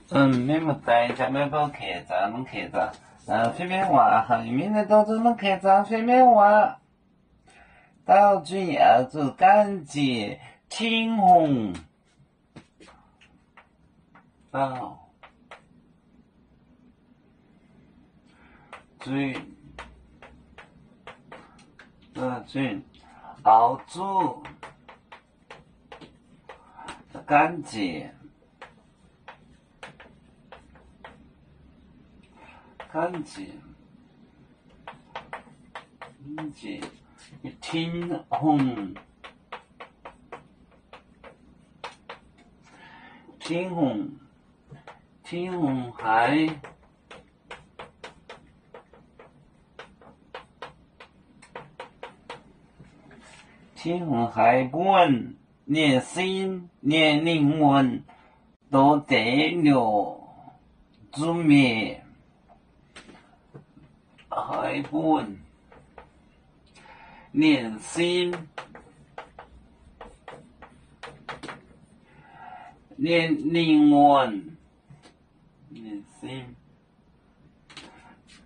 你们在家门口客栈弄客栈，随便玩，后面的都这么客栈随便玩。岛主要做感激青红岛主澳主感激青红海本年薪年龄文都得了主面海本年薪年龄文年薪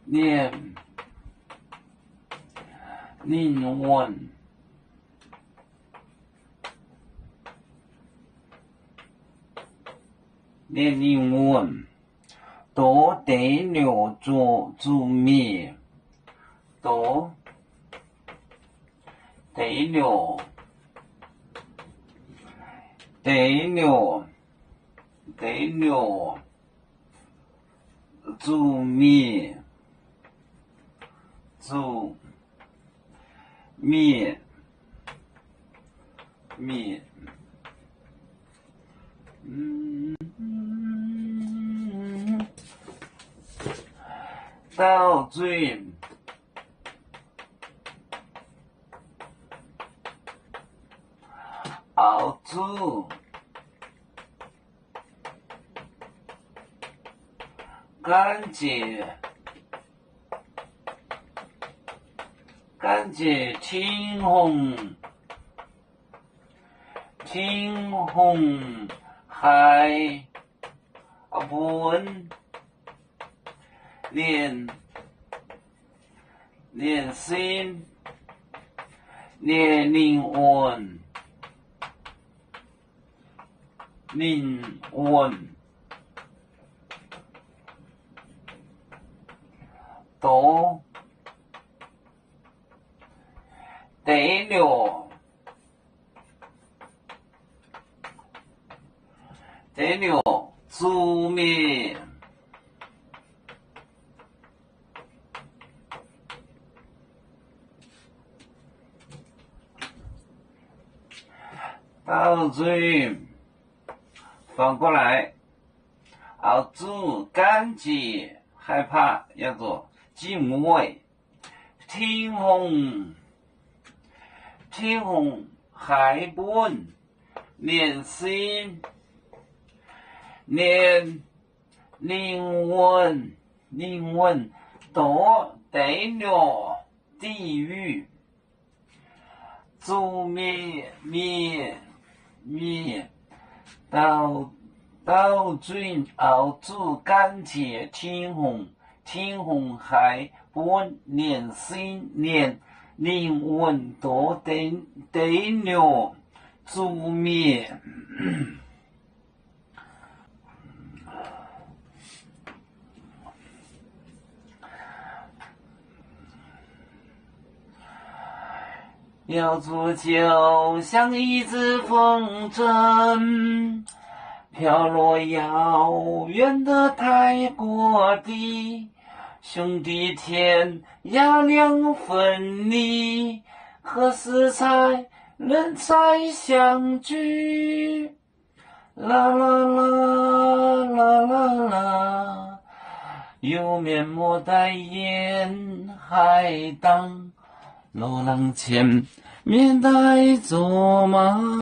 年龄文年龄文都得了主面都得了主面岛主澳主感激青红海本年薪年龄文都得了主面岛主反过来，澳主感激害怕要做继母位，青红海本年薪年龄文都得了地狱主面岛主澳主感激青红海本年薪年龄文都得了主面要做就像一只风筝，飘落遥远的泰国地，兄弟天涯两分离，何时才能再相聚？啦啦啦啦啦啦，有面莫待沿海荡，路浪前面带走马。